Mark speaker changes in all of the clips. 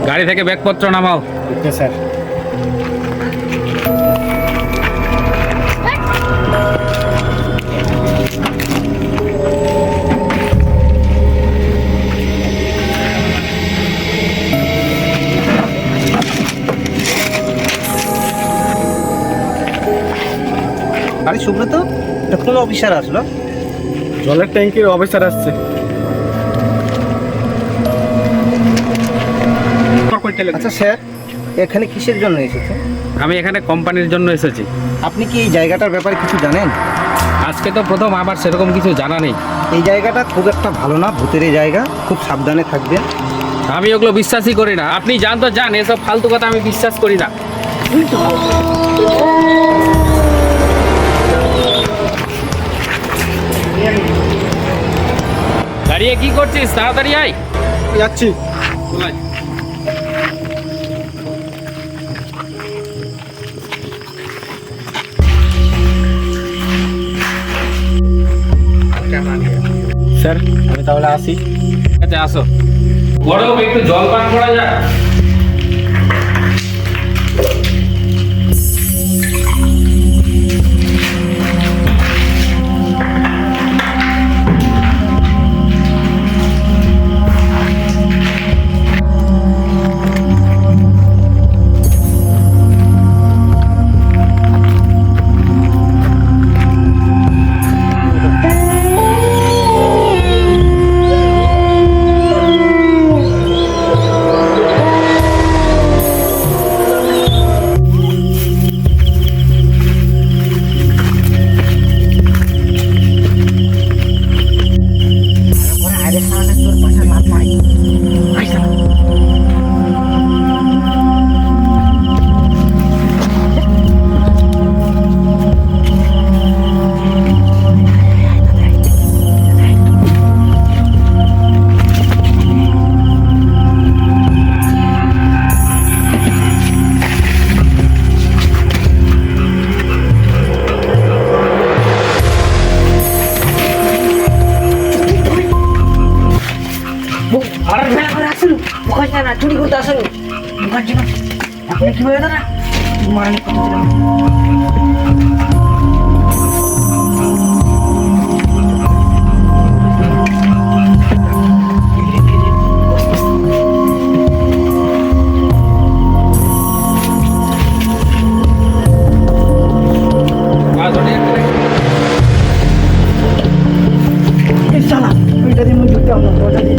Speaker 1: গাড়ি থেকে ব্যাগপত্র নামাও।
Speaker 2: Okay sir.
Speaker 3: আরে সুব্রত, এটা কোন অফিসার আসলো?
Speaker 2: জলের ট্যাঙ্কির অফিসার আসছে।
Speaker 3: আচ্ছা স্যার, এখানে কিসের জন্য এসেছে?
Speaker 1: আমি এখানে কোম্পানির জন্য এসেছি।
Speaker 3: আপনি কি এই জায়গাটার ব্যাপারে কিছু জানেন?
Speaker 1: আজকে তো প্রথম, আমার সেরকম কিছু জানা নেই।
Speaker 3: এই জায়গাটা খুব একটা ভালো না, ভূতের জায়গা, খুব সাবধানে থাকবেন।
Speaker 1: আমি ওগুলো বিশ্বাসই করি না। আপনি জান তো জান, এসব ফালতু কথা আমি বিশ্বাস করি না। দাঁড়িয়ে কি করছিস? তাড়াতাড়ি আয়।
Speaker 2: যাচ্ছি। স্যার, আমি তাহলে আসি।
Speaker 1: আচ্ছা আসো। বড় একটু জল পান করা যাক।
Speaker 4: চুরি করতে আসেনি আপনি কি বলে না মানে ওইটা দিয়ে মুখ ঢুকতে আমরা ওটা দিয়ে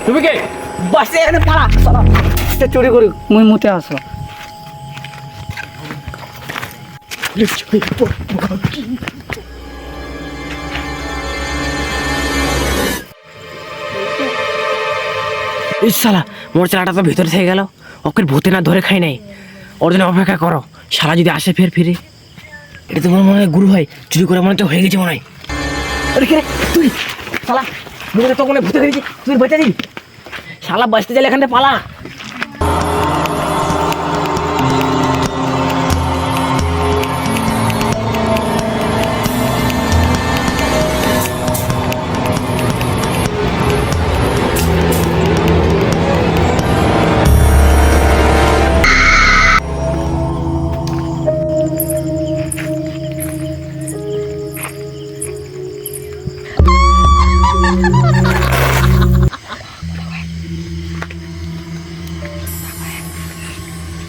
Speaker 1: তুমি কে?
Speaker 4: বাসে এনে পালা চুরি করি মুই মুতে আসো
Speaker 5: শালা মোর চালাটা তো ভিতরে থেকে গেল, ওকে ভূতে না ধরে খাই নাই। ওর জন্য অপেক্ষা করো, শালা যদি আসে ফের ফিরে। এটা তো মনে হয় গুরু হয়, চুরি করে মনে হচ্ছে হয়ে গেছে মনে হয়।
Speaker 4: তুই শালা মুখে তো মনে ভূতে হয়েছে, তুই বেঁচে দিবি শালা বাঁচতে চাইলে এখান থেকে পালা।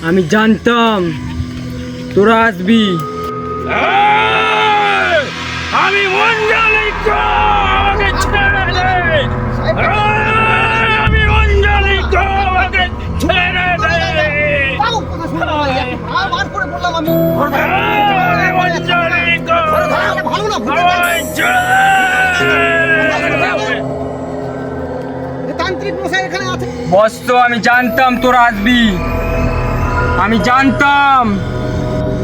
Speaker 5: আমি জানতাম তোরা আসবি।
Speaker 1: আমি মঞ্জলিক আমাকে ছেড়ে দে, আমি মঞ্জলিক আমাকে ছেড়ে দে, আমি মঞ্জলিক আমায় ছেড়ে দে।
Speaker 5: বস তো আমি জানতাম তোরা আসবি, আমি জানতাম।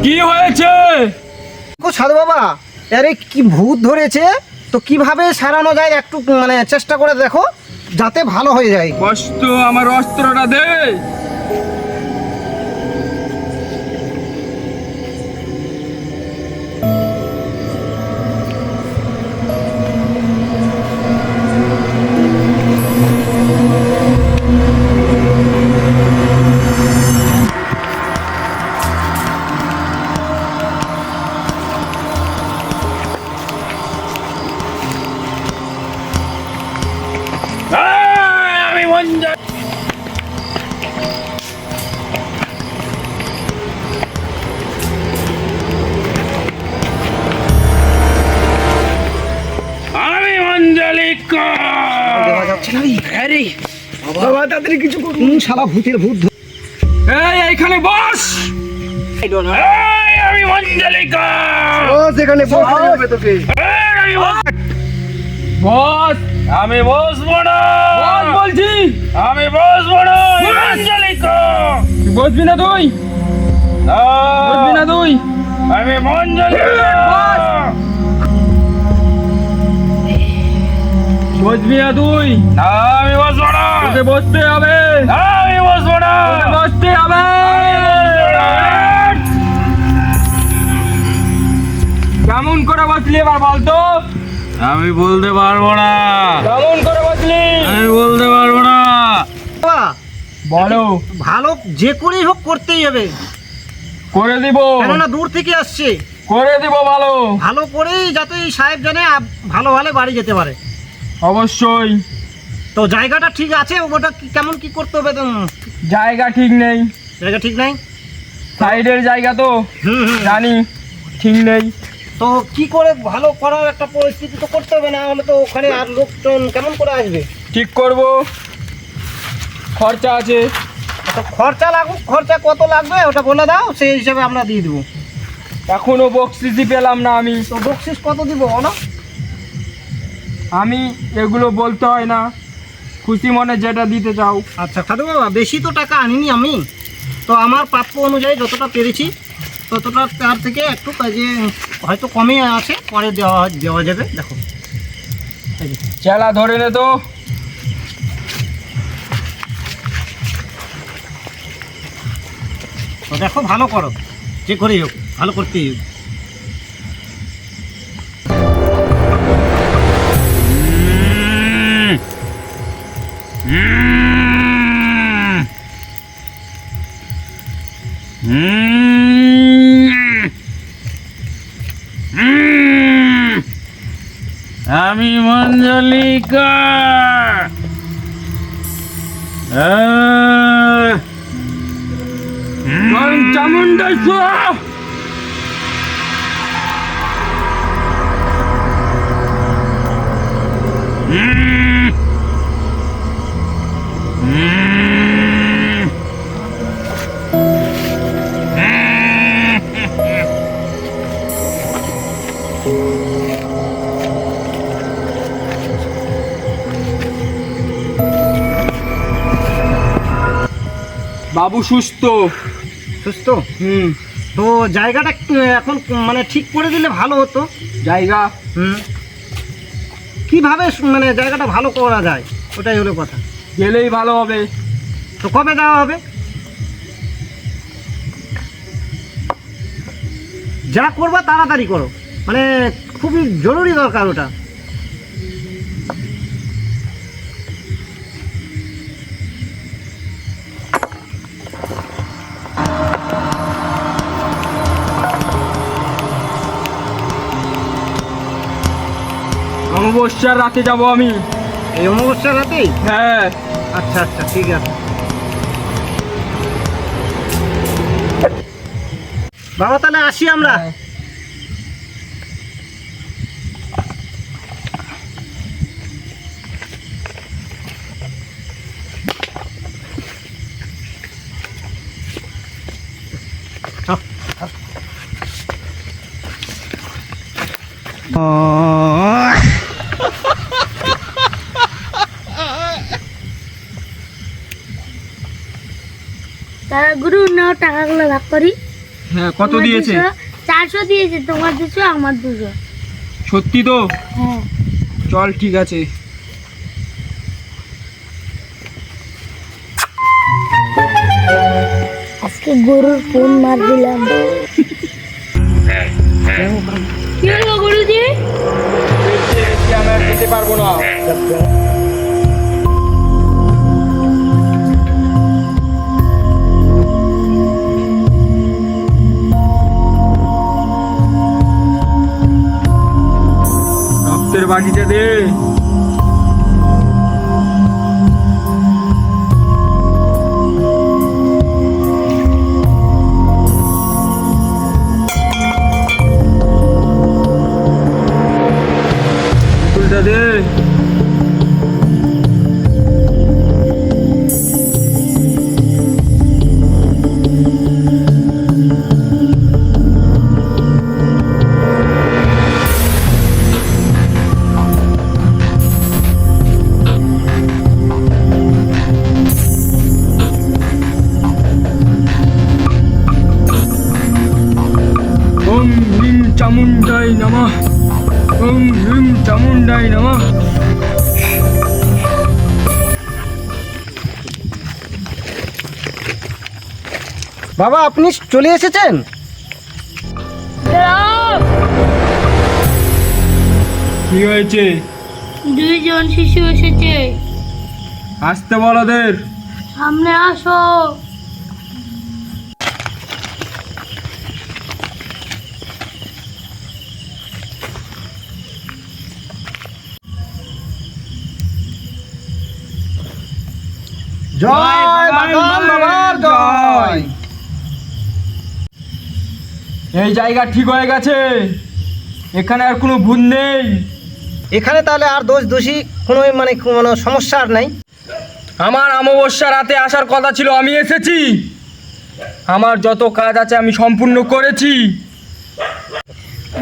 Speaker 5: কি হয়েছে?
Speaker 3: সাধু বাবা, আরে কি ভূত ধরেছে তো কিভাবে সারানো যায় একটু মানে চেষ্টা করে দেখো, যাতে ভালো হয়ে যায়।
Speaker 5: কষ্ট আমার অস্ত্রটা দে।
Speaker 1: আমি মঞ্জলিক আমি মঞ্জলিক
Speaker 5: আরে
Speaker 3: বাবা তাড়াতাড়ি কিছু করুন, শালা ভূতের ভূত
Speaker 5: এই এইখানে বস।
Speaker 1: আমি মঞ্জলিক
Speaker 3: সেখানে বসতে হবে তোকে।
Speaker 5: বস
Speaker 1: আমি বসবো না,
Speaker 5: বস বলছি।
Speaker 1: আমি বসবো না, মঞ্জলিক
Speaker 5: বসবি না তুই, বসবি না তুই।
Speaker 1: আমি মঞ্জলিক
Speaker 5: বসবি না তুই,
Speaker 1: আমি বসবো না,
Speaker 5: তোকে বসতে হবে,
Speaker 1: আমি বসবো না,
Speaker 5: তোকে বসতে হবে। কেমন করে বসলি এবার বলতো?
Speaker 1: আমি বলতে পারবো না,
Speaker 5: কেমন করে বসলি?
Speaker 1: আমি বলতে পারবো না।
Speaker 3: বাবা,
Speaker 5: বলো।
Speaker 3: ভালো যে করেই হোক করতেই হবে,
Speaker 5: করে দিব,
Speaker 3: কেননা দূর থেকে আসছে।
Speaker 5: করে দিব ভালো।
Speaker 3: ভালো করেই যাতে এই সাহেব জানে ভালো ভালো বাড়ি যেতে পারে।
Speaker 5: অবশ্যই।
Speaker 3: তো জায়গাটা ঠিক আছে, ওটা কেমন কি করতে হবে?
Speaker 5: জায়গা ঠিক নেই,
Speaker 3: জায়গা ঠিক নাই?
Speaker 5: সাইডের জায়গা তো জানি ঠিক নেই।
Speaker 3: তো কি করে ভালো করার একটা পরিস্থিতি তো করতে হবে, না হলে তো ওখানে আর লোকজন কেমন করে আসবে?
Speaker 5: ঠিক করব, খরচা আছে।
Speaker 3: তো খরচা লাগুক, খরচা কত লাগবে ওটা বলে দাও, সেই হিসাবে আমরা দিয়ে দেবো।
Speaker 5: এখনো বকশিসই পেলাম না আমি।
Speaker 3: তো বকশিস কত দিব বলো?
Speaker 5: আমি এগুলো বলতে হয় না, খুশি মনে যেটা দিতে চাও।
Speaker 3: আচ্ছা সাধু বাবা, বেশি তো টাকা আনিনি আমি, তো আমার প্রাপ্য অনুযায়ী যতটা পেরেছি ততটা, তার থেকে একটু কাজে হয়তো কমই আছে, পরে দেওয়া যাবে। দেখো এই যে।
Speaker 5: চেলা ধরে নে তো।
Speaker 3: তো দেখো ভালো করো, যে করেই হোক ভালো করতেই হোক।
Speaker 1: আমি মঞ্জলিক
Speaker 5: চামুন্ডেশ্বর। বাবু সুস্থ।
Speaker 3: সুস্থ?
Speaker 5: হুম।
Speaker 3: তো জায়গাটা এখন মানে ঠিক করে দিলে ভালো হতো।
Speaker 5: জায়গা
Speaker 3: কিভাবে মানে জায়গাটা ভালো করা যায়, ওটাই হলো কথা।
Speaker 5: গেলেই ভালো হবে।
Speaker 3: তো কবে দেওয়া হবে? যা করবা তাড়াতাড়ি করো, মানে খুবই জরুরি দরকার ওটা।
Speaker 5: অমাবস্যার রাতে যাব আমি।
Speaker 3: এই অমাবস্যার রাতেই?
Speaker 5: হ্যাঁ।
Speaker 3: আচ্ছা আচ্ছা ঠিক আছে। বাবা তাহলে আসি আমরা।
Speaker 6: তারা গুরু নাও টাকাগুলো ভাগ করি।
Speaker 1: হ্যাঁ, কত
Speaker 6: তোমার
Speaker 1: দিয়েছে?
Speaker 6: 200, 400 দিয়েছে, তোমার 200 আমার 200।
Speaker 1: সত্যি তো?
Speaker 6: হ্যাঁ।
Speaker 1: চল ঠিক আছে।
Speaker 6: আজকে গরুর ফোন মার দিলাম। কি হলো গুরুজি?
Speaker 1: আমি আর যেতে পারবো না। রক্তের বাটিটা দে। পুতুলটা দে। ওম হ্রিং চামুন্ডাই নমঃ। ওম হ্রিং চামুন্ডাই নমঃ।
Speaker 3: বাবা আপনি চলে এসেছেন?
Speaker 1: কি হয়েছে?
Speaker 6: 2 জন শিশু এসেছে,
Speaker 1: আসতে বল ওদের।
Speaker 6: সামনে আসো।
Speaker 3: জয় বাগান বাবার জয়।
Speaker 1: এই জায়গা ঠিক হয়ে গেছে, এখানে আর কোনো ভূত নেই।
Speaker 3: এখানে তাহলে আর দোষী কোনো সমস্যা আর নাই।
Speaker 1: আমার অমাবস্যা রাতে আসার কথা ছিল, আমি এসেছি। আমার যত কাজ আছে আমি সম্পূর্ণ করেছি।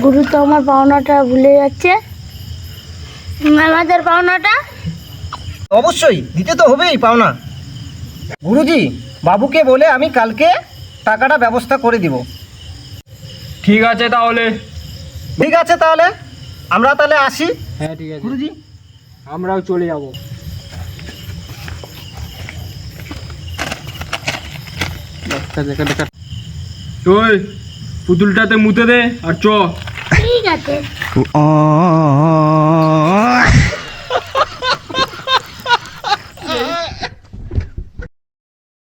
Speaker 6: গুরু তো আমার পাওনাটা ভুলে যাচ্ছে। আমাদের পাওনাটা
Speaker 3: অবশ্যই দিতে তো হবেই পাওনা। গুরুজি বাবুকে বলে আমি কালকে টাকাটা ব্যবস্থা করে দিব।
Speaker 1: ঠিক আছে তাহলে।
Speaker 3: ঠিক আছে তাহলে আমরা তাহলে আসি।
Speaker 1: হ্যাঁ ঠিক আছে,
Speaker 3: গুরুজি
Speaker 1: আমরাও চলে যাব। তুই পুতুলটাতে মুতে দে আর চ।
Speaker 6: ঠিক আছে।